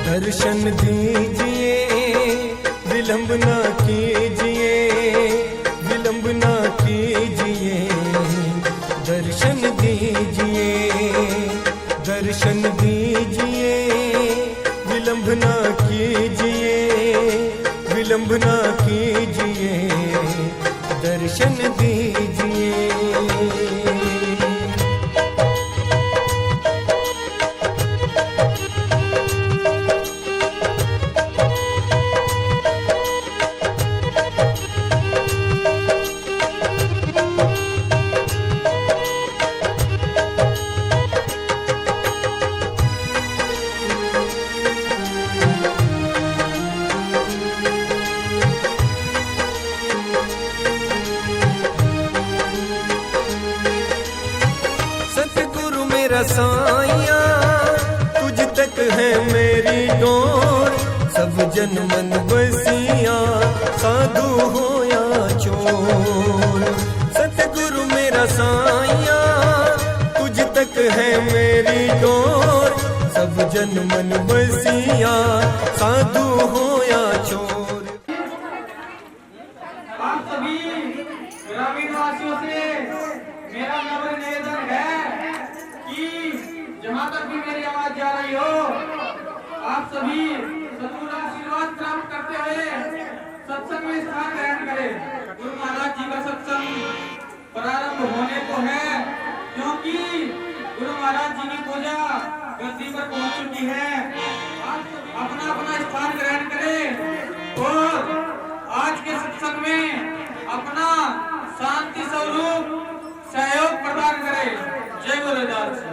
दर्शन दीजिए विलंब ना कीजिए, विलंब ना कीजिए। दर्शन दीजिए, दर्शन दीजिए, विलंब ना कीजिए, विलंब ना कीजिए। दर्शन दीजिए। साइया तुझ तक है मेरी डोर, सब जन मन बसिया साधु हो या चोर। सतगुरु मेरा साइया तुझ तक है मेरी डोर, सब जन मन बसिया साधु हो या चोर। आप सभी ग्रामीण वासियों से मेरा नम्र निवेदन है कि जहाँ तक भी मेरी आवाज जा रही हो, आप सभी सद्गुरु का आशीर्वाद प्राप्त करते हुए सत्संग में स्थान ग्रहण करें। गुरु महाराज जी का सत्संग प्रारंभ होने को है, क्योंकि गुरु महाराज जी की पूजा गद्दी पर पहुंच चुकी है। आप अपना अपना स्थान ग्रहण करें और आज के सत्संग में अपना शांति स्वरूप सहयोग प्रदान करें। जय गुरुदास।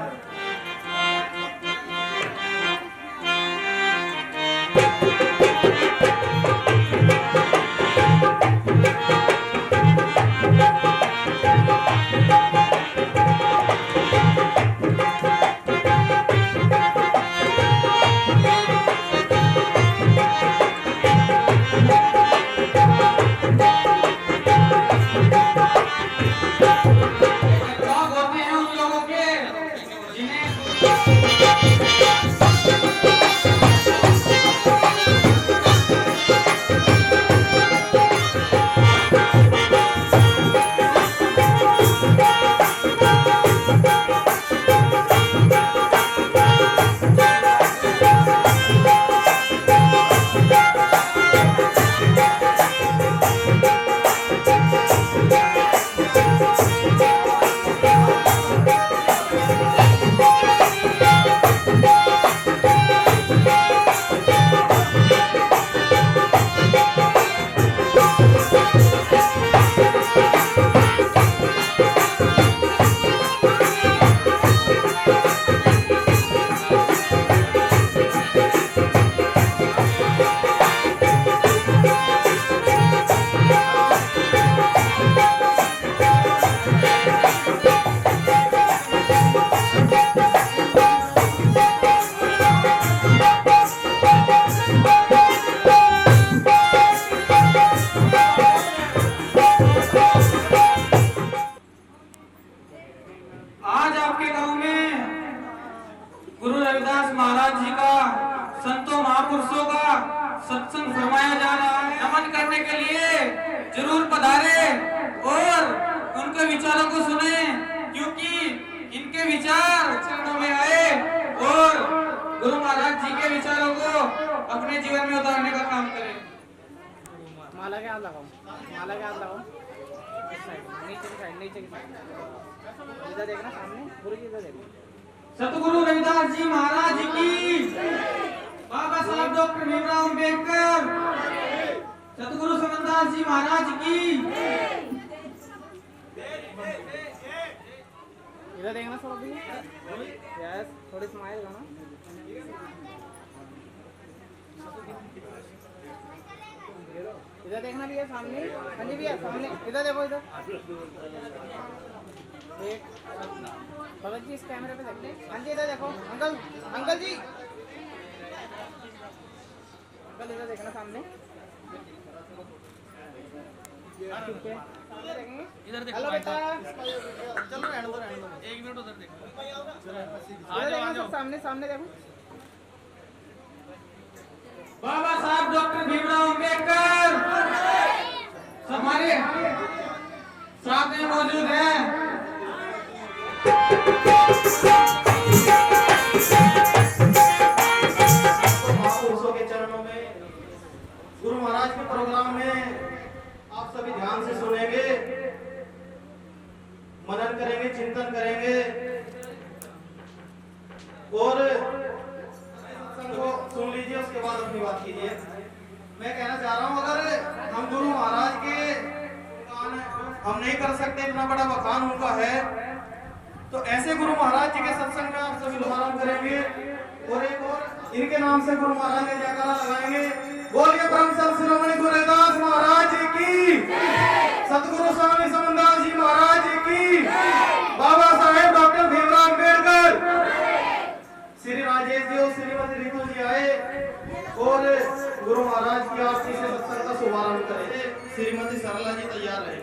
जरूर पधारे और उनके विचारों को सुने, क्योंकि इनके विचार चरणों में आए और गुरु महाराज जी के विचारों को अपने जीवन में उतारने का काम करें। माला के हाथ लगाओ, माला के हाथ लगाओ। इस साइड, नीचे की साइड, नीचे की साइड। इधर देखना सामने, गुरु जी इधर देखो। सतगुरु रविदास जी महाराज की, बाबा साहब डॉक्टर भीमराव अंबेडकर, सतगुरु समनदास जी महाराज की। इधर देखना सब अभी। यस, थोड़ी स्माइल करना। इधर देखना भैया सामने। हाँ जी भैया सामने, इधर देखो इधर। एक भगत जी इस कैमरे पे देखते। हाँ जी इधर देखो। अंकल, अंकल जी, अंकल इधर देखना सामने। ठीक है, सामने देखेंगे। इधर देखो। हेलो बेटा, चलो रहने दो, रहने दो। 1 मिनट उधर देखो। इधर देखना सब सामने, सामने देखो। बाबा साहब डॉक्टर भीमराव अंबेडकर हमारे साथ में मौजूद हैं। महापुरुषों के चरणों में, गुरु महाराज के प्रोग्राम में आप सभी ध्यान से सुनेंगे, मनन करेंगे, चिंतन करेंगे और को सुन लीजिए, उसके बाद अपनी बात कीजिए। मैं कहना चाह रहा हूँ, अगर हम गुरु महाराज के हम नहीं कर सकते, इतना बड़ा बखान उनका है, तो ऐसे गुरु महाराज जी के सत्संग में आप सभी शुभारंभ करेंगे और एक और इनके नाम से गुरु महाराज के जयकारा लगाएंगे। बोलिए परम संत शिरोमणि गुरु रविदास महाराज जी की, सतगुरु स्वामी समनदास जी महाराज जी की, बाबा साहेब डॉक्टर भीमराव अंबेडकर। श्री राजेश जी और श्रीमती रितु जी आए और गुरु महाराज की आरती से सत्संग का शुभारंभ करेंगे। श्रीमती सरला जी तैयार रहे।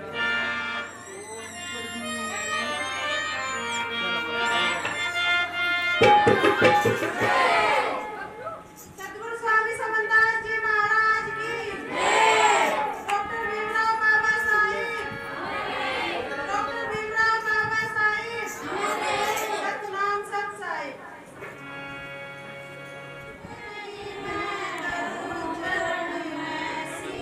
सतगुरु स्वामी समनदास जी महाराज की, डॉक्टर भीमराव बाबा साहिब, डॉक्टर भीमराव बाबा साहिब, सतनाम सत साहिब। चरण में सी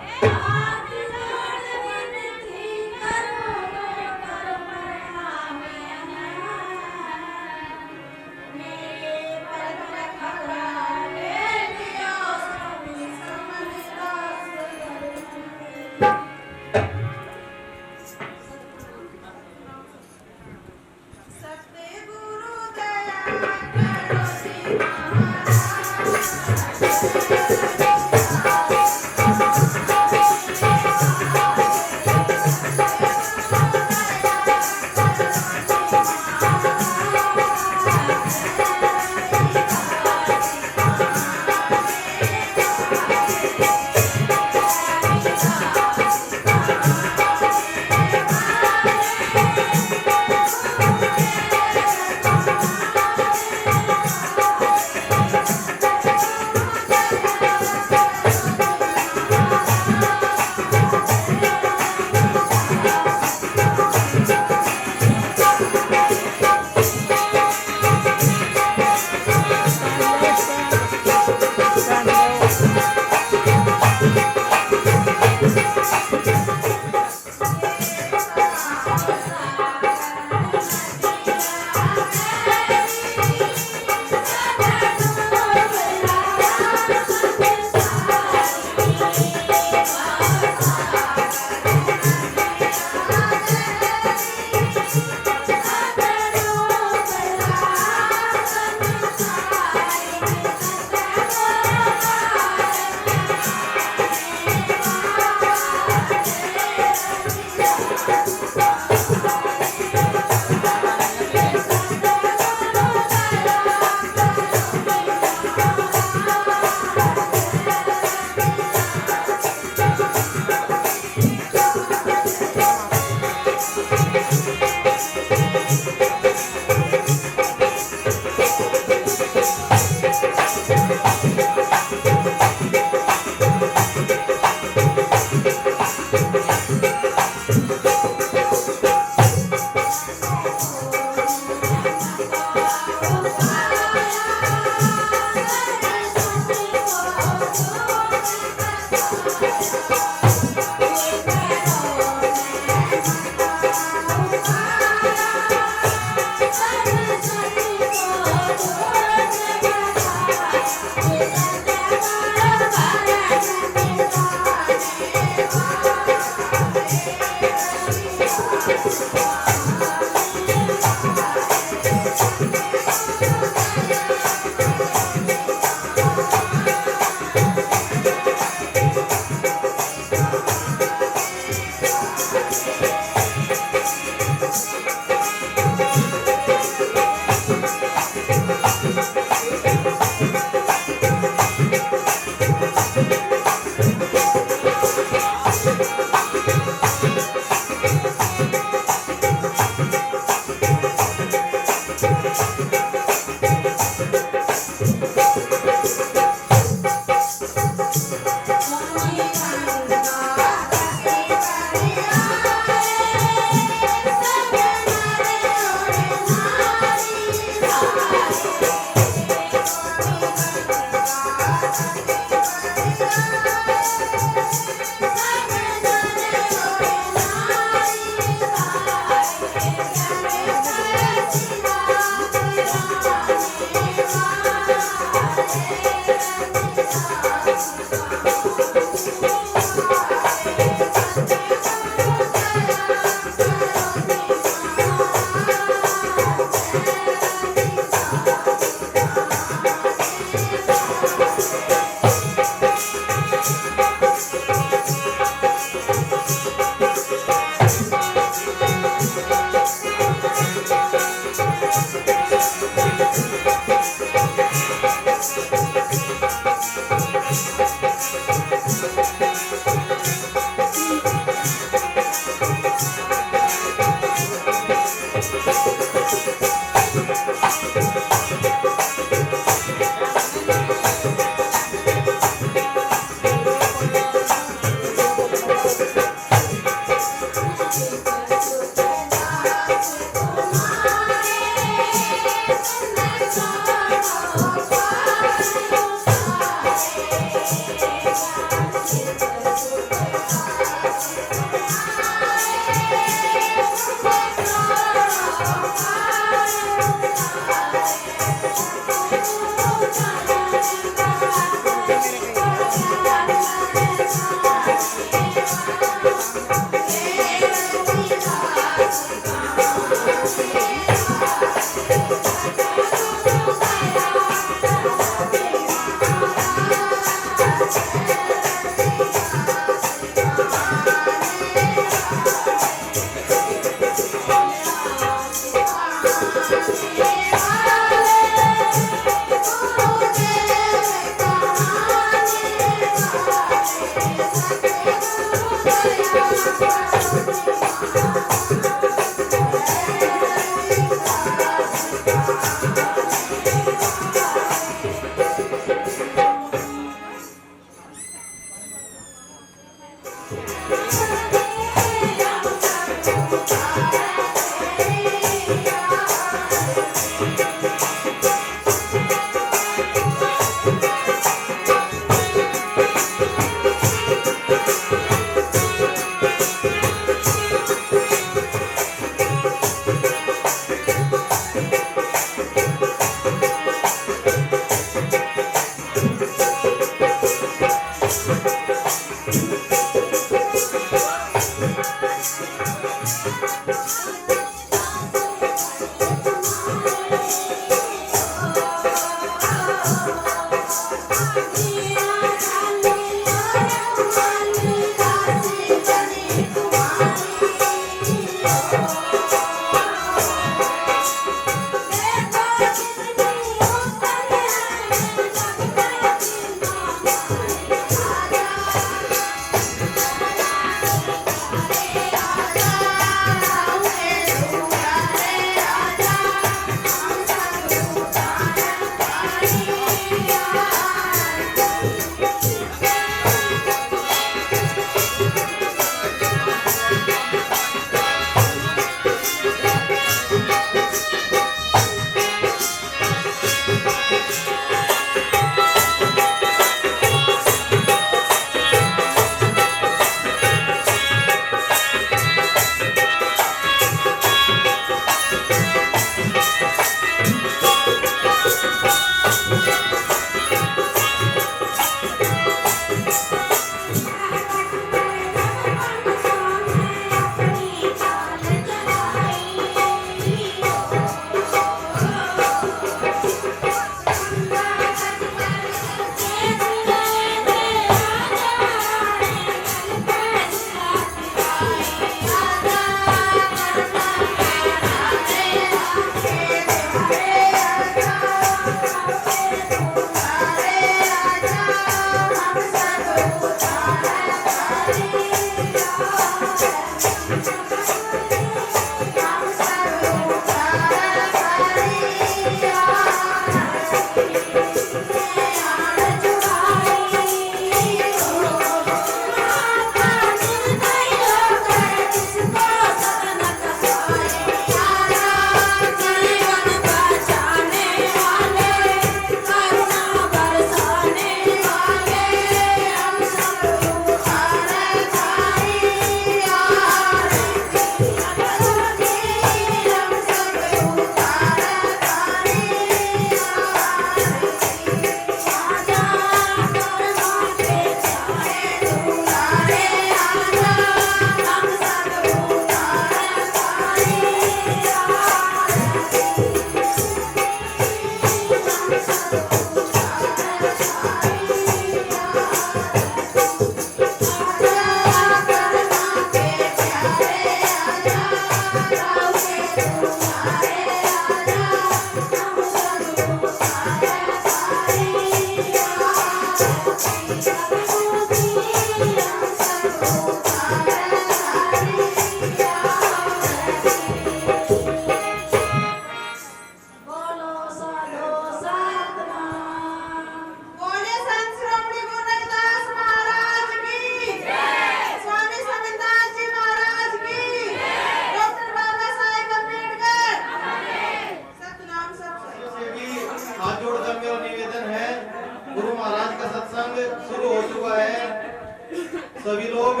सभी लोग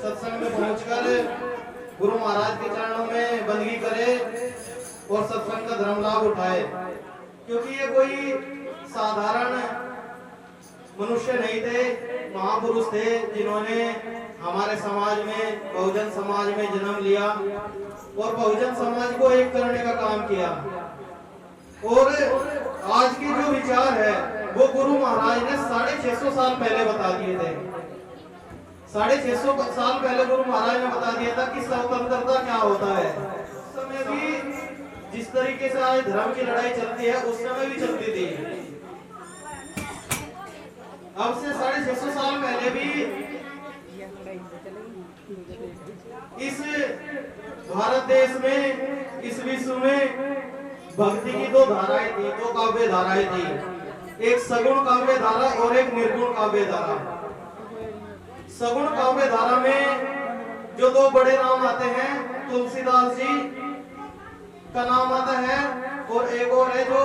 सत्संग में पहुंचकर गुरु महाराज के चरणों में बंदगी करे और सत्संग का धर्म लाभ उठाए, क्योंकि ये कोई साधारण मनुष्य नहीं थे, महापुरुष थे जिन्होंने हमारे समाज में, बहुजन समाज में जन्म लिया और बहुजन समाज को एक करने का काम किया। और आज के जो विचार है वो गुरु महाराज ने 650 साल पहले बता दिए थे। 650 साल पहले गुरु महाराज ने बता दिया था कि स्वतंत्रता क्या होता है। उस समय भी जिस तरीके से आज धर्म की लड़ाई चलती है उस समय भी चलती थी। अब से 650 साल पहले भी इस भारत देश में, इस विश्व में भक्ति की दो धाराएं थी, दो काव्य धाराएं थी, एक सगुण काव्य धारा और एक निर्गुण काव्य धारा। सगुण काव्य धारा में जो दो बड़े नाम आते हैं, तुलसीदास जी का नाम आता है और एक और है जो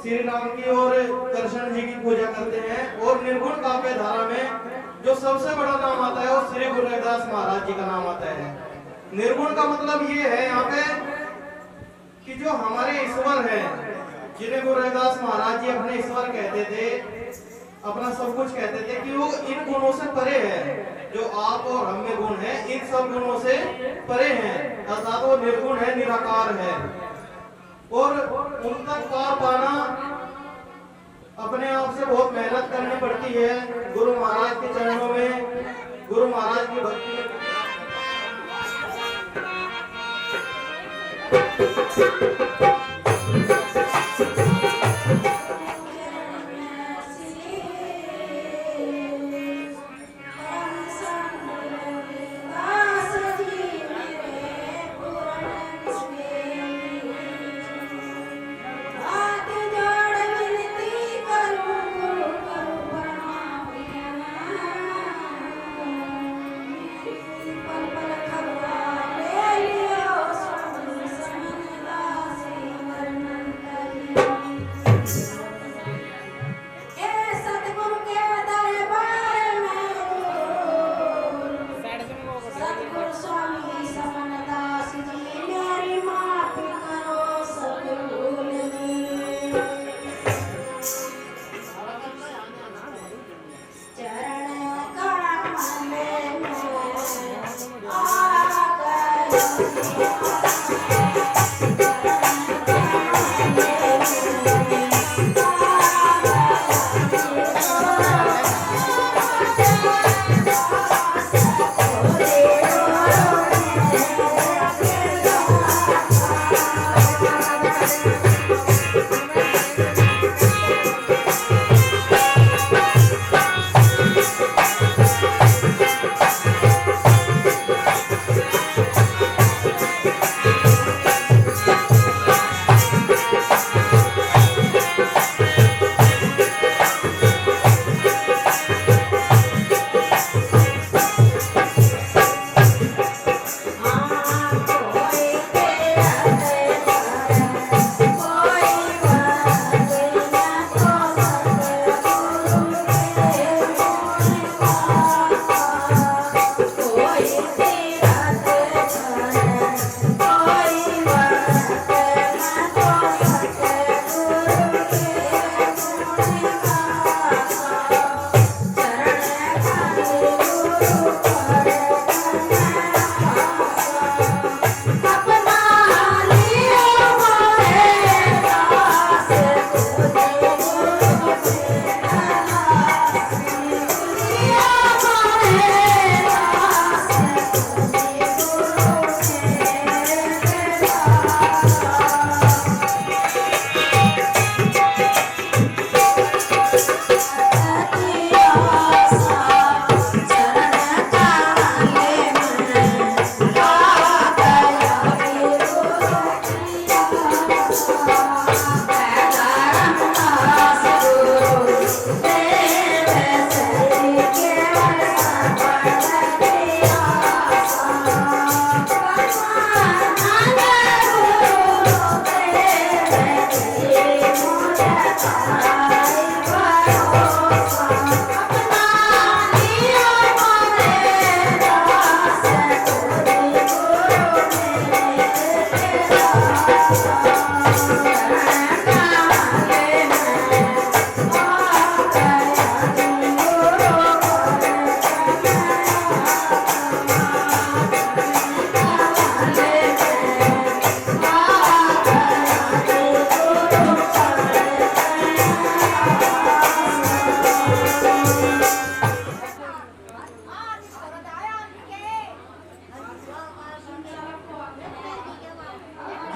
श्री राम की और कृष्ण जी की पूजा करते हैं। और निर्गुण काव्य धारा में जो सबसे बड़ा नाम आता है वो श्री गुरु रविदास महाराज जी का नाम आता है। निर्गुण का मतलब ये है यहाँ पे कि जो हमारे ईश्वर हैं, जिन्हें गुरु रविदास महाराज जी अपने ईश्वर कहते थे, अपना सब कुछ कहते थे, कि वो इन गुणों से परे है। जो आप और हम में गुण है, इन सब गुणों से परे हैं, अर्थात वो निर्गुण है, निराकार है। और उन तक पार पाना अपने आप से बहुत मेहनत करनी पड़ती है। गुरु महाराज के चरणों में, गुरु महाराज की भक्ति में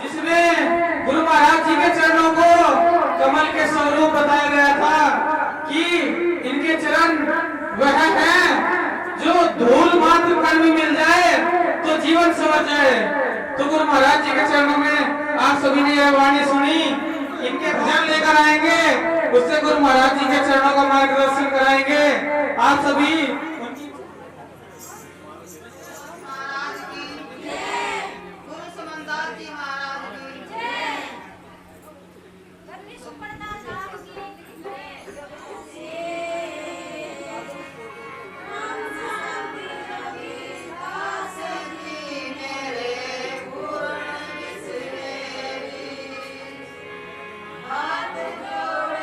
जिसमें गुरु महाराज जी के चरणों को कमल के स्वरूप बताया गया था कि इनके चरण वह है जो धूल मात्र कण भी मिल जाए तो जीवन संवर जाए। तो गुरु महाराज जी के चरणों में आप सभी ने यह वाणी सुनी, इनके भजन लेकर आएंगे, उससे गुरु महाराज जी के चरणों का मार्गदर्शन कराएंगे। आप सभी महाराज की जय। गुरु समंदास जी महाराज की जय। गणेश सुपरदास साहब की हाथ जोड़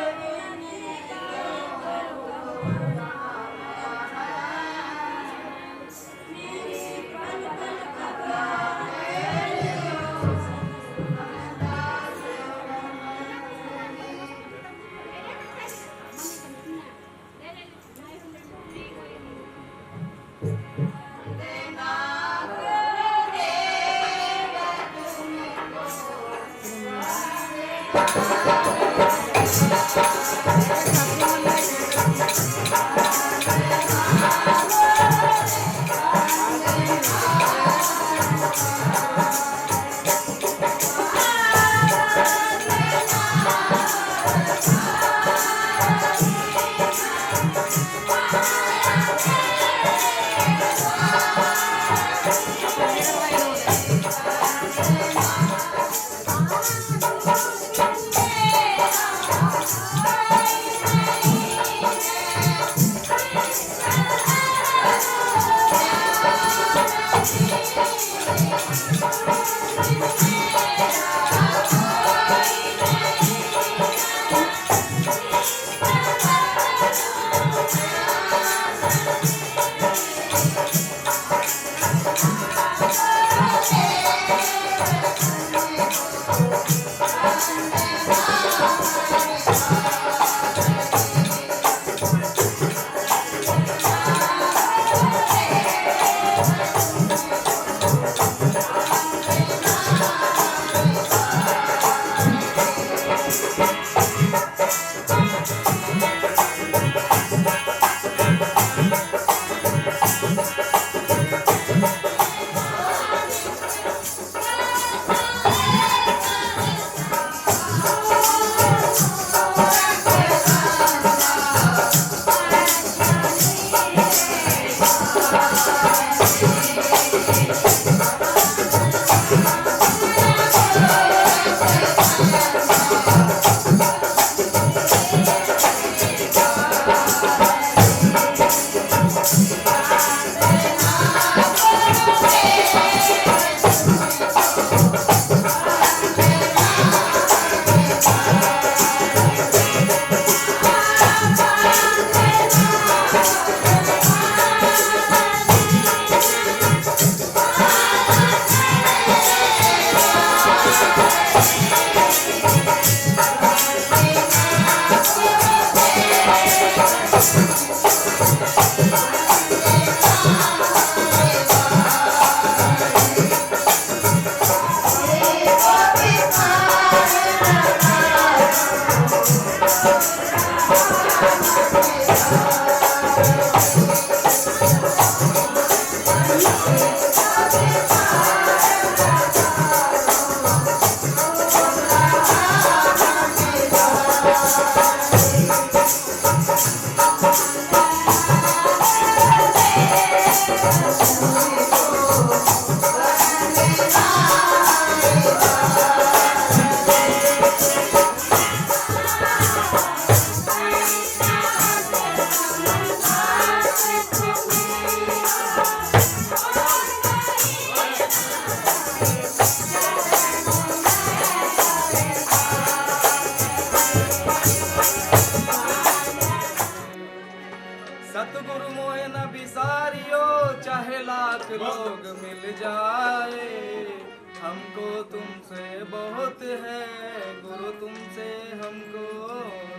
होते हैं गुरु तुमसे हमको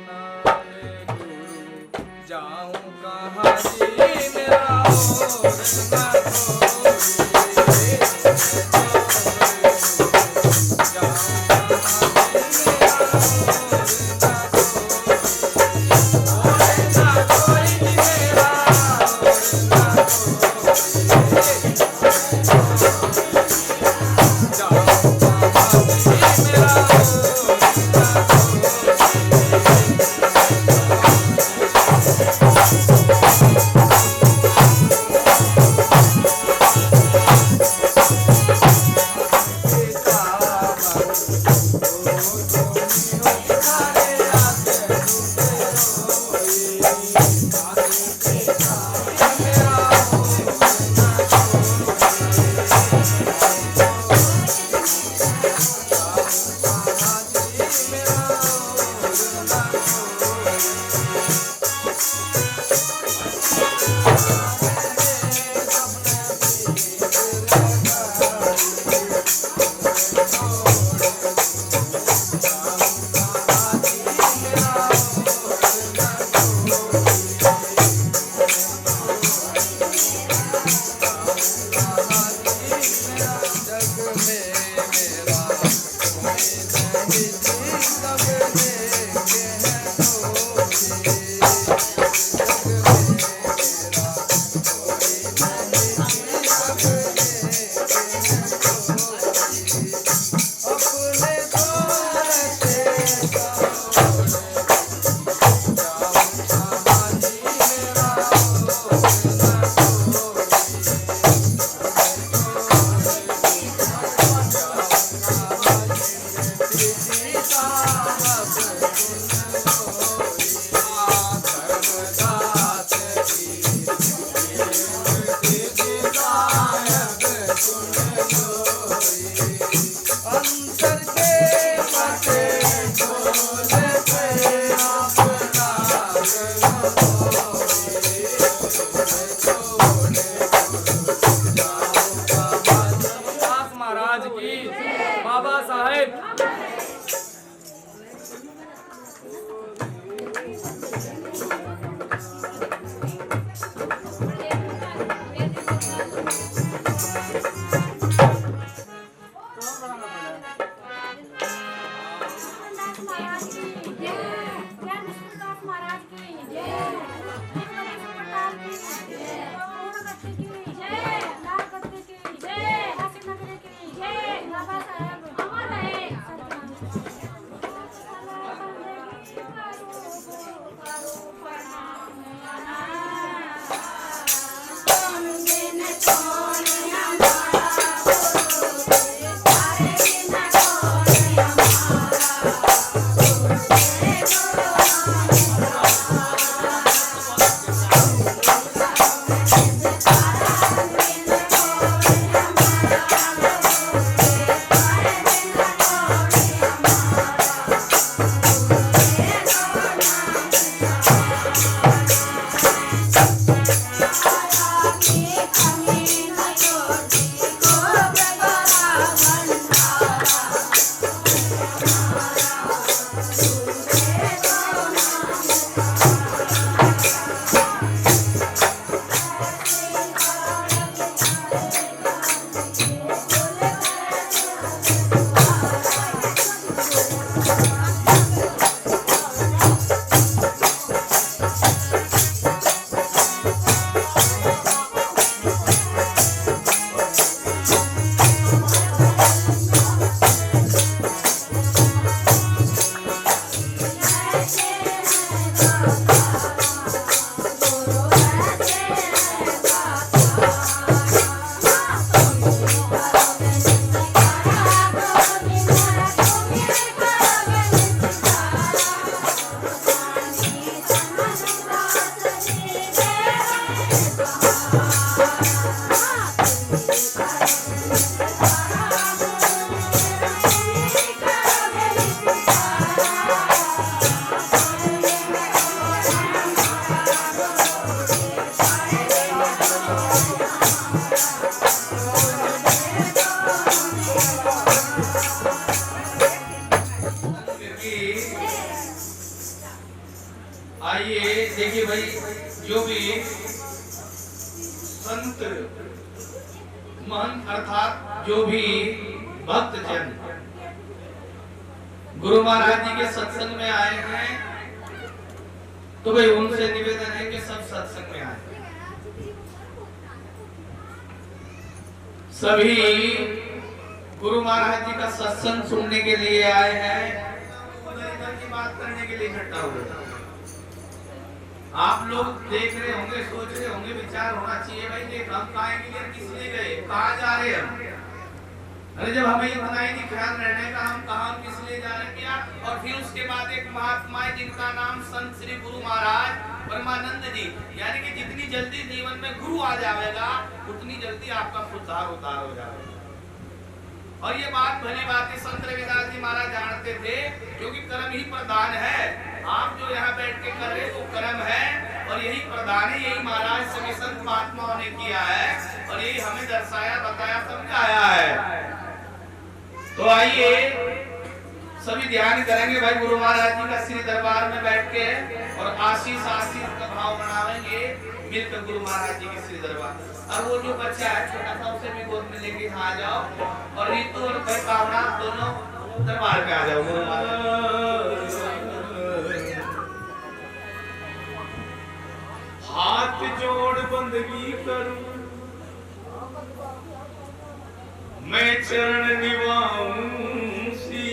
नाले गुरु जाऊं कहाँ जी मेरा और ना कोई जाऊं बाबा साहेब की। आइए देखिए भाई, जो भी संत महंत अर्थात जो भी भक्त जन गुरु महाराज जी के सत्संग में आए हैं, तो भाई उनसे निवेदन है कि सब सत्संग में आए। सभी गुरु महाराज जी का सत्संग सुनने के लिए आए हैं, उधर की बात करने के लिए इकट्ठा हुए। आप लोग देख रहे होंगे, सोच रहे होंगे, विचार होना चाहिए भाई देख हम कहाँ के लिए किस लिए गए, कहाँ जा रहे हम। अरे जब हमें ये बनाई नहीं ख्याल रहने का हम कहाँ किस लिए जा रहे क्या। और फिर उसके बाद एक महात्मा है जिनका नाम संत श्री गुरु महाराज परमानंद जी, यानी कि जितनी जल्दी जीवन में गुरु आ जाएगा उतनी जल्दी आपका सुधार उतार हो जाएगा। और ये बात भली बात है संत रविदास जी महाराज जानते थे, क्योंकि कर्म ही प्रधान है। आप जो यहाँ बैठ के कर रहे वो कर्म है और यही प्रधान है, यही महाराज सभी संत महात्माओं ने किया है और यही हमें दर्शाया, बताया, समझाया है। तो आइए सभी ध्यान करेंगे भाई गुरु महाराज जी का श्री दरबार में बैठ के और आशीष आशीष का भाव बनावेंगे मिलकर गुरु महाराज जी के श्री दरबार। और वो जो बच्चा है छोटा सा उसे भी गोद में लेके आ जाओ और ऋतु और कामना दोनों दरबार पे आ जाओ। गुरु महाराज हाथ जोड़ बंदगी करूं, मैं चरण निभाऊं सी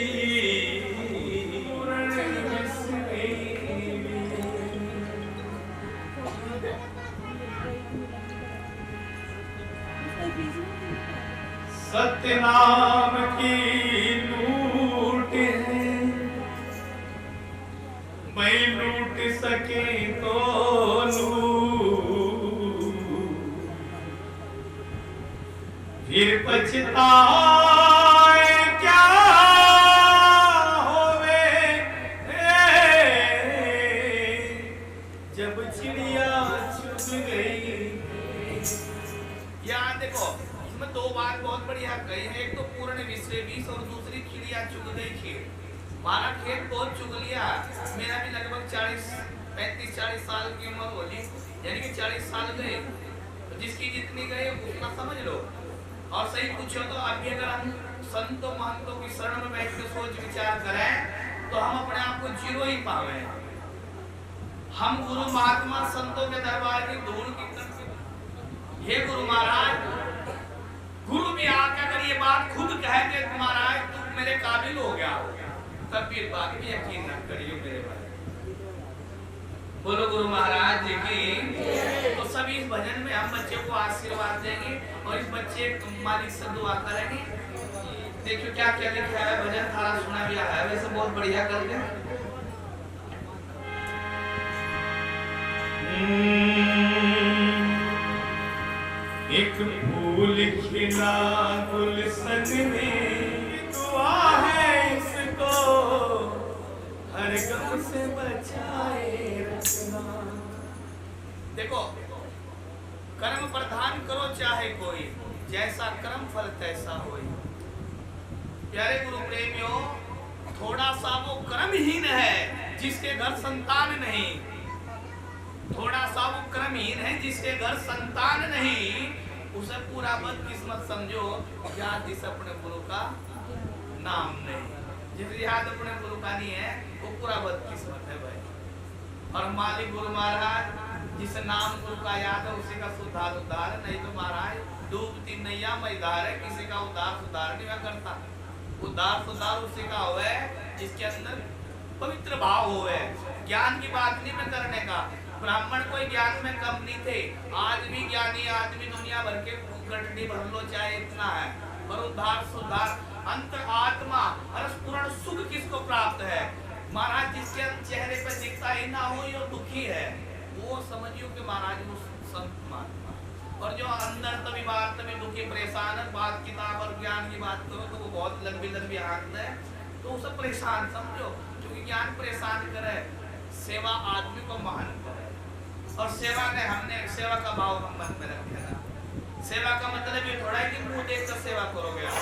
सत्य नाम की लूट है, मैं लूट सके तो लूट, फिर पछताए क्या होवे जब चिड़िया चुग गई। यहाँ देखो इसमें दो बात बहुत बढ़िया कही है, एक तो पूर्ण विषय 20 और दूसरी चिड़िया चुग गई खेत। हमारा खेत बहुत चुग लिया, मेरा भी लगभग 35-40 साल की उम्र होली, यानी कि 40 साल गए, तो जिसकी जितनी गए उतना समझ लो। और सही पूछो तो अभी अगर हम संतों महंतों की शरण में बैठ के सोच विचार करें तो हम अपने आप को जीरो ही पावे। हम गुरु महात्मा संतों के दरबार की धूल की हे गुरु महाराज, गुरु भी आकर अगर ये बात खुद कहे कि महाराज तुम मेरे काबिल हो गया, तब भी बात भी यकीन न करियो मेरे भाई। बोलो गुरु महाराज जी की। तो सभी इस भजन में हम बच्चे को आशीर्वाद देंगे और इस बच्चे मालिक से दुआ करेंगे। देखियो क्या क्या लिखा है, भजन थारा सुना भी है, वैसे बहुत बढ़िया कर दे। एक फूल खिला गुलशन में, दुआ है इसको हर गम से बचाए रखना। देखो कर्म प्रधान करो चाहे कोई, जैसा कर्म फल तैसा होई। प्यारे गुरु प्रेमियों, थोड़ा सा वो कर्महीन है जिसके घर संतान नहीं, थोड़ा सा वो कर्महीन है जिसके घर संतान नहीं, उसे पूरा बदकिस्मत समझो याद जिस अपने गुरु का नाम नहीं, जिसे याद अपने गुरु का नहीं है वो पूरा बदकिस्मत है भाई। और मालिक गुरु महाराज जिस नाम गुरु का याद है उसी का सुधार उद्धार, नहीं तो महाराज डूबती नैया में धार है, किसी का उद्धार सुधार नहीं करता। उद्धार सुधार उसी का हुआ है जिसके अंदर पवित्र भाव हुआ है। ज्ञान की बात नहीं मैं करने का, ब्राह्मण कोई ज्ञान में कम नहीं थे, आज भी ज्ञानी आदमी दुनिया भर के गठड़ी भर लो चाहे इतना है, पर उद्धार सुधार अंतर आत्मा पूर्ण सुख किसको प्राप्त है महाराज, जिसके चेहरे पे दिखता ही ना हो ये दुखी है, वो समझियो कि महाराज वो संत महात्मा। और जो अंदर तभी बात तभी दुखी परेशान है, बात किताब और ज्ञान की बात करो तो वो बहुत लंबी लंबी आंख है, तो उसे परेशान समझो, क्योंकि ज्ञान परेशान करे, सेवा आदमी को महान करे। और सेवा ने हमने सेवा का भाव हम मन में रखे ना, सेवा का मतलब ये थोड़ा है कि मुंह देख कर सेवा करोगे आप।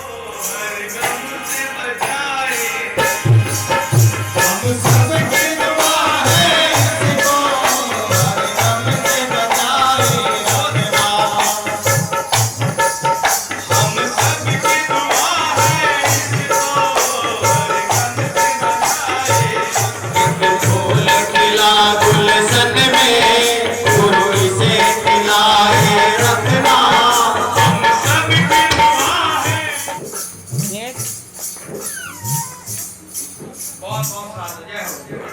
बहुत बहुत साधु जय हो।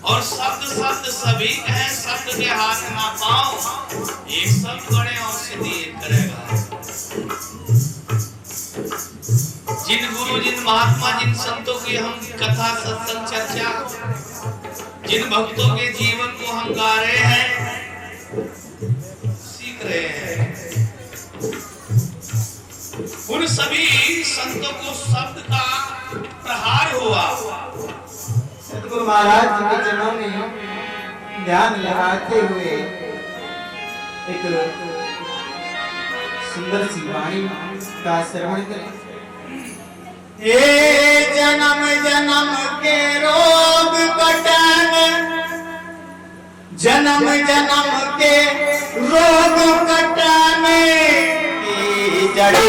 और शब्द शब्द सभी हैं, शब्द के हाथ ना पाओ, एक शब्द गणे और सिद्धि एक करेगा। जिन गुरु, जिन महात्मा, जिन संतों की हम कथा सत्संग चर्चा, जिन भक्तों के जीवन को हम गा रहे हैं, सीख रहे हैं, उन सभी संतों को शब्द का प्रहार हुआ। सतगुरु महाराज जी के चरणों में ध्यान लगाते हुए एक सुंदर सी वाणी का श्रवण करें। हे जन्म जन्म के रोग कटाने, जन्म जन्म के रोग कटाने की जड़ी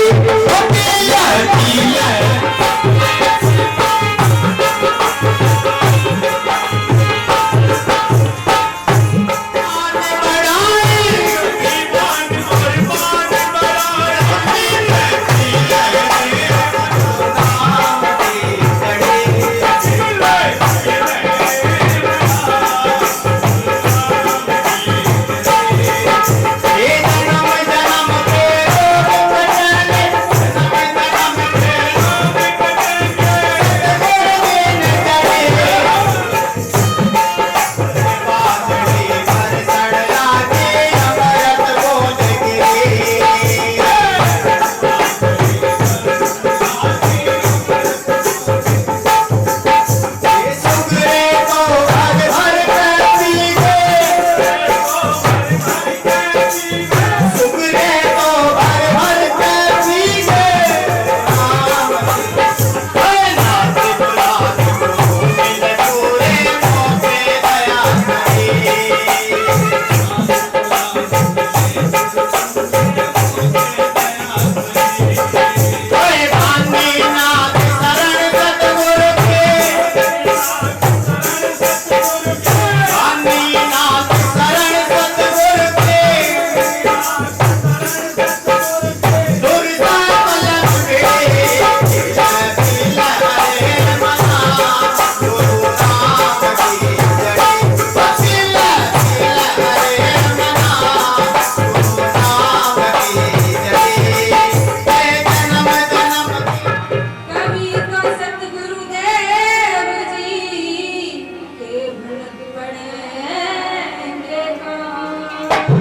आप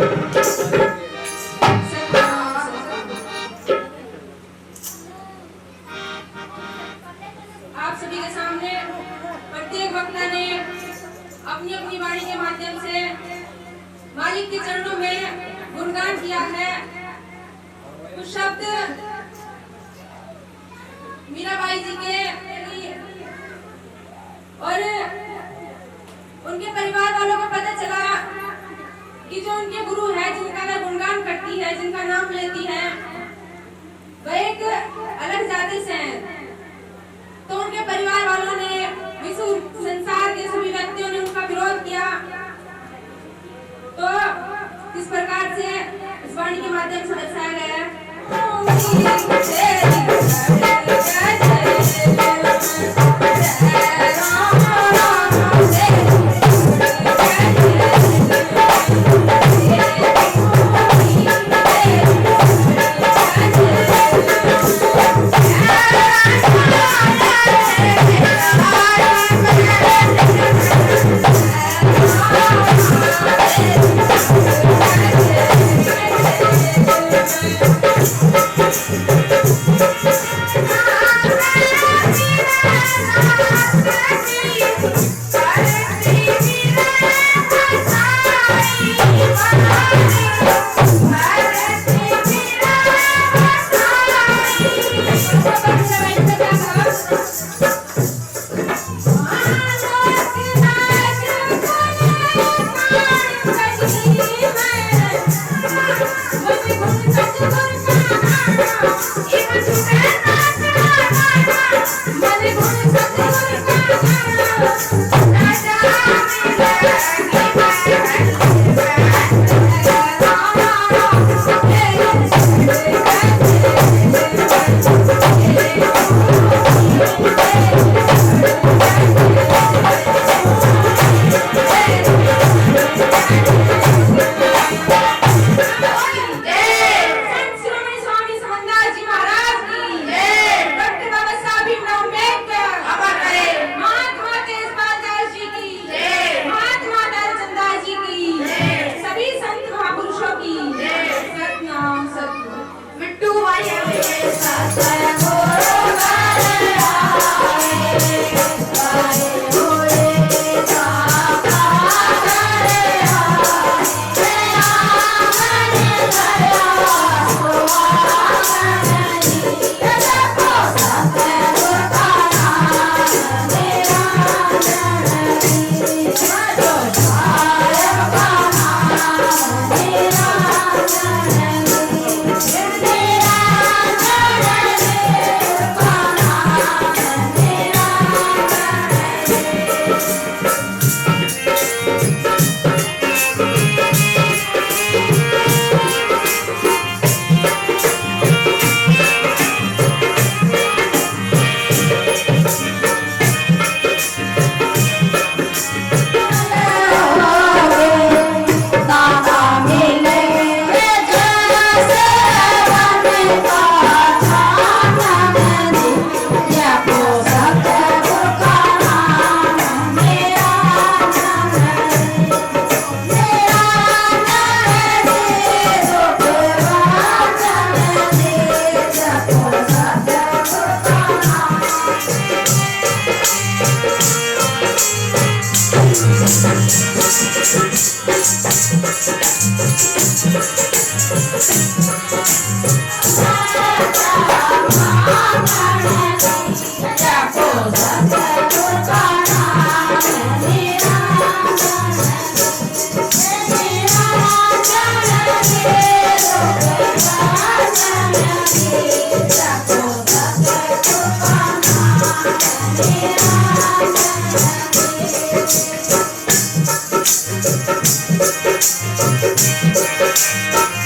सभी के सामने प्रत्येक वक्ता ने अपनी अपनी वाणी के माध्यम से मालिक के चरणों में गुणगान किया है। कुछ शब्द मीराबाई जी के और उनके परिवार वालों को पता चला कि जो उनके गुरु है, जिनका वह गुणगान करती है, जिनका नाम लेती है, वह एक अलग जाति से हैं। तो उनके परिवार वालों ने, विश्व संसार के सभी व्यक्तियों ने उनका विरोध किया। तो इस प्रकार से इस वाणी के माध्यम से दर्शाया गया है। Thank you.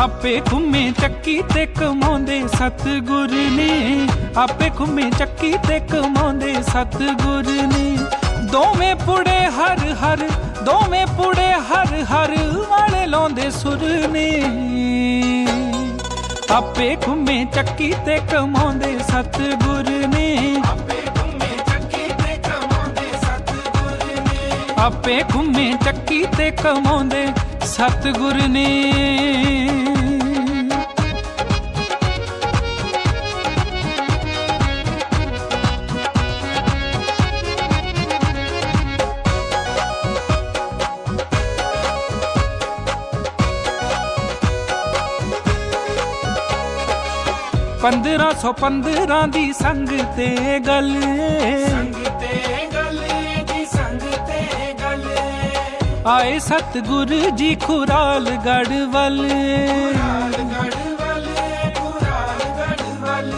आपे घुमे चक्की ते कमाਉਂਦੇ सतगुर ने आपे घुमे चक्की ते कमाਉਂਦੇ सतगुर ने दोवें पुड़े हर हर दोवें पुड़े हर हर वाले लाਉਂਦੇ सुर ने आपे घुमे चक्की ते कमाਉਂਦੇ सतगुर ने आपे घुमे चक्की ते कमाਉਂਦੇ सतगुर ਆਪੇ ਘੁੰਮੇ ਚੱਕੀ ਤੇ ਕਮਾਉਂਦੇ ਸਤਿਗੁਰ ਨੇ। ਪੰਦਰਾਂ 115 ਦੀ ਸੰਗ ਤੇ ਗੱਲ, ਸੰਗ ਤੇ ਗੱਲ ਜੀ, ਸੰਗ ਤੇ ਗੱਲ। ਆਏ ਸਤਿਗੁਰ ਜੀ ਖੁਰਾਲ ਗੜ ਵੱਲ, ਖੁਰਾਲ ਗੜ ਵੱਲ, ਖੁਰਾਲ ਗੜ ਵੱਲ।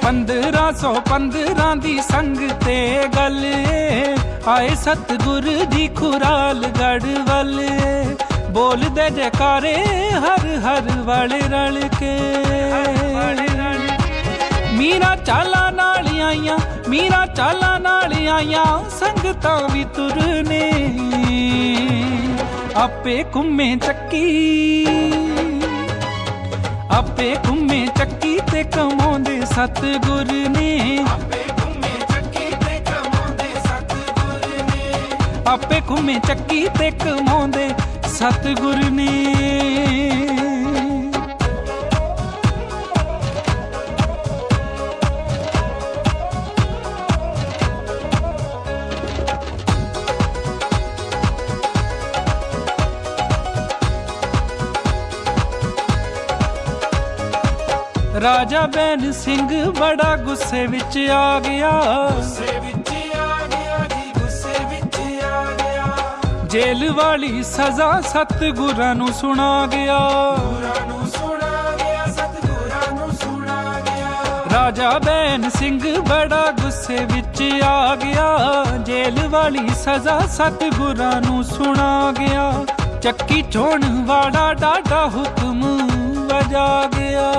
1515 ਦੀ ਸੰਗ ਤੇ ਗੱਲ, ਆਏ ਸਤਿਗੁਰ ਜੀ ਖੁਰਾਲ ਗੜ ਵੱਲ। ਬੋਲਦੇ ਜੈਕਾਰੇ ਹਰ ਹਰ ਵਾਲੇ ਰਲ ਕੇ। ਮੀਰਾ ਚਾਲਾਂ ਨਾਲ ਆਈਆਂ, ਮੀਰਾ ਚਾਲਾਂ ਨਾਲ ਆਈਆਂ, ਸੰਗਤਾਂ ਵੀ ਤੁਰਨੇ। ਆਪੇ ਘੁੰਮੇ ਚੱਕੀ, ਆਪੇ ਘੁੰਮੇ ਚੱਕੀ ਤੇ ਕਮਾਉਂਦੇ ਸਤਿਗੁਰ ਨੇ। ਆਪੇ ਘੁੰਮੇ ਚੱਕੀ ਤੇ ਕਮਾਉਂਦੇ ਸਤਿਗੁਰ ਨੇ। ਆਪੇ ਘੁੰਮੇ ਚੱਕੀ ਤੇ ਕਮਾਉਂਦੇ ਸਤਿਗੁਰ ਨੇ। ਰਾਜਾ ਬੈਨ ਸਿੰਘ ਬੜਾ ਗੁੱਸੇ ਵਿੱਚ ਆ ਗਿਆ, ਗੁੱਸੇ ਵਿੱਚ ਆ ਗਿਆ ਜੀ, ਗੁੱਸੇ ਵਿੱਚ ਆ ਗਿਆ। ਜੇਲ੍ਹ ਵਾਲੀ ਸਜ਼ਾ ਸਤਿਗੁਰਾਂ ਨੂੰ ਸੁਣਾ ਗਿਆ, ਗੁਰਾਂ ਨੂੰ ਸੁਣਾ ਗਿਆ, ਸਤਿਗੁਰਾਂ ਨੂੰ ਸੁਣਾ ਗਿਆ। ਰਾਜਾ ਬੈਨ ਸਿੰਘ ਬੜਾ ਗੁੱਸੇ ਵਿੱਚ ਆ ਗਿਆ, ਜੇਲ੍ਹ ਵਾਲੀ ਸਜ਼ਾ ਸਤਿਗੁਰਾਂ ਨੂੰ ਸੁਣਾ ਗਿਆ। ਚੱਕੀ ਛੋਣ ਵਾਲਾ ਡਾਢਾ ਹੁਕਮ ਵਜਾ ਗਿਆ।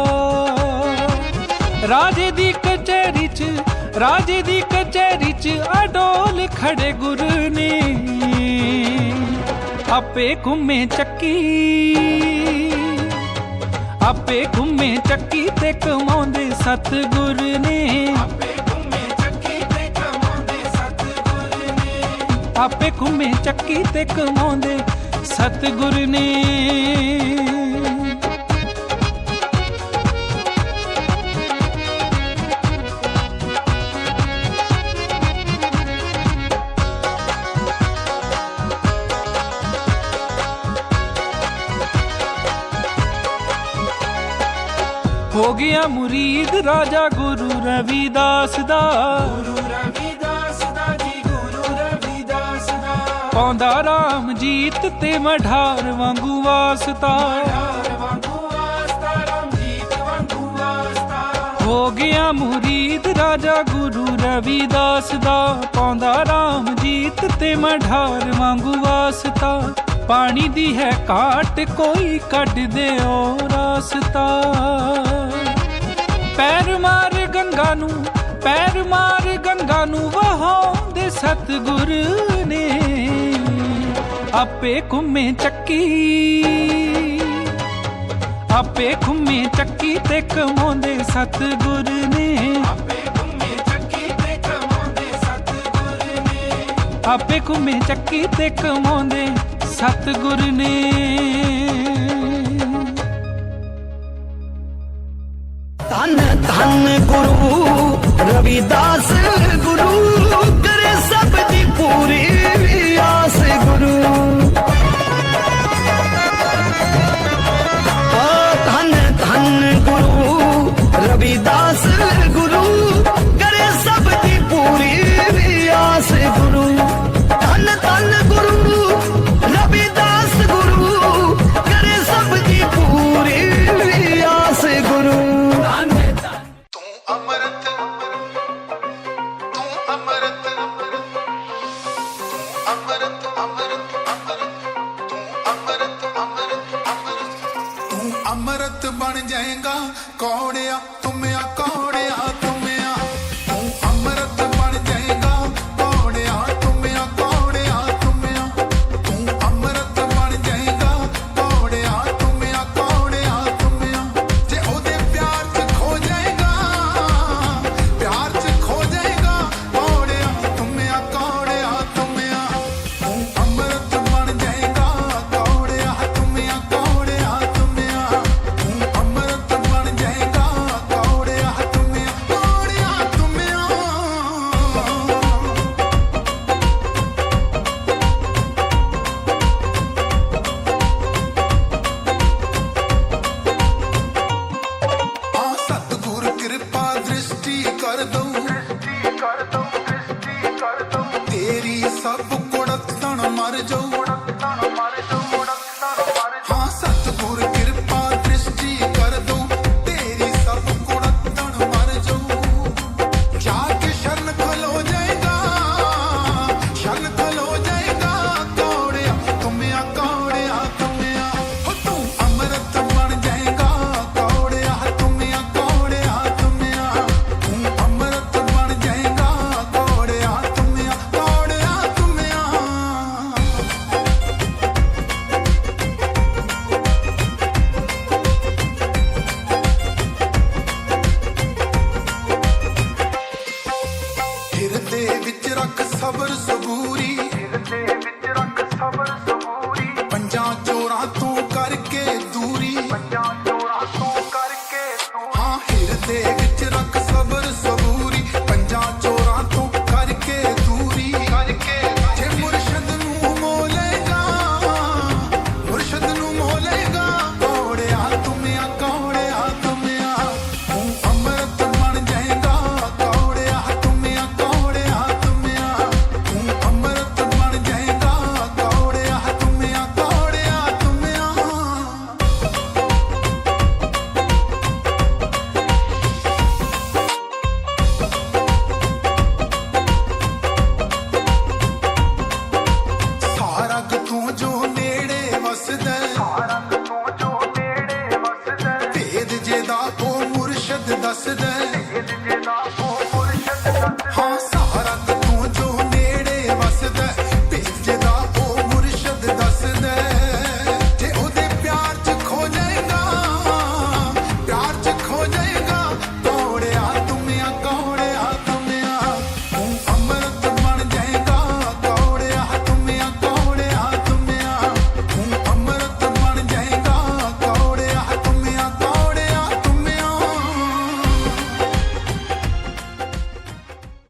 ਰਾਜੇ ਦੀ ਕਚਹਿਰੀ 'ਚ, ਰਾਜੇ ਦੀ ਕਚਹਿਰੀ 'ਚ ਅਡੋਲ ਖੜੇ ਗੁਰ ਨੇ। ਆਪੇ ਘੁੰਮੇ ਚੱਕੀ, ਆਪੇ ਘੁੰਮੇ ਚੱਕੀ ਤੇ ਕਮਾਉਂਦੇ ਸਤਿਗੁਰ ਨੇ। ਆਪੇ ਘੁੰਮੇ ਚੱਕੀ ਤੇ ਕਮਾਉਂਦੇ ਸਤਿਗੁਰ ਨੇ। ਆਪੇ ਘੁੰਮੇ ਚੱਕੀ ਤੇ ਕਮਾਉਂਦੇ ਸਤਿਗੁਰ ਨੇ। ਹੋ ਗਿਆ ਮੁਰੀਦ ਰਾਜਾ ਗੁਰੂ ਰਵਿਦਾਸ ਦਾ, ਗੁਰੂ ਰਵਿਦਾਸ ਦਾ ਜੀ, ਗੁਰੂ ਰਵਿਦਾਸ ਦਾ। ਪਾਉਂਦਾ ਰਾਮ ਜੀਤ ਤੇ ਮਢਾਰ ਵਾਂਗੂ ਵਾਸਤਾ, ਮਢਾਰ ਵਾਂਗੂ ਵਾਸਤਾ, ਰਾਮ ਜੀਤ ਵਾਂਗੂ ਵਾਸਤਾ। ਹੋ ਗਿਆ ਮੁਰੀਦ ਰਾਜਾ ਗੁਰੂ ਰਵਿਦਾਸ ਦਾ, ਪਾਉਂਦਾ ਰਾਮ ਜੀਤ ਤੇ ਮਢਾਰ ਵਾਂਗੂ ਵਾਸਤਾ। ਪਾਣੀ ਦੀ ਹੈ ਘਾਟ ਕੋਈ ਕੱਢ ਦਿਓ ਰਾਸਤਾ। ਪੈਰ ਮਾਰ ਗੰਗਾ ਨੂੰ, ਪੈਰ ਮਾਰ ਗੰਗਾ ਨੂੰ ਵਹਾਉਂਦੇ ਸਤਿਗੁਰ ਨੇ। ਆਪੇ ਘੁੰਮੇ ਚੱਕੀ, ਆਪੇ ਘੁੰਮੇ ਚੱਕੀ ਤੇ ਕਮਾਉਂਦੇ ਸਤਿਗੁਰ ਨੇ। ਆਪੇ ਘੁੰਮੇ ਚੱਕੀ ਤੇ ਕਮਾਉਂਦੇ ਸਤਿਗੁਰ ਨੇ। ਆਪੇ ਘੁੰਮੇ ਚੱਕੀ ਤੇ ਕਮਾਉਂਦੇ ਸਤਿਗੁਰ ਨੇ। ਧੰਨ ਧੰਨ ਗੁਰੂ ਰਵਿਦਾਸ ਗੁਰੂ, ਕਰੇ ਸਭ ਦੀ ਪੂਰੀ ਆਸ ਗੁਰੂ। ਧੰਨ ਧੰਨ ਗੁਰੂ ਰਵਿਦਾਸ ਗੁਰੂ, ਕਰੇ ਸਭ ਦੀ ਪੂਰੀ ਆਸ ਗੁਰੂ। ਧੰਨ ਧੰਨ ਗੁਰੂ ਰਵਿਦਾਸ ਗੁਰੂ, ਕਰੇ ਸਭ ਦੀ ਪੂਰੀ ਆਸ ਗੁਰੂ। अमृत तू अमृत अमृत अमृत अमृत तू अमृत अमृत अमृत तू अमृत बन जाएगा कौड़िया तुमया कौड़िया तुमया तू अमृत बन जाएगा कौड़िया तुमया कौड़िया तुमया तू अमृत बन जाएगा कौड़िया तुमया कौड़िया तुमया जे ओदे प्यार च खो जाएगा प्यार च खो जाएगा कौड़िया तुमया कौड़िया तुमया तू मर जाऊ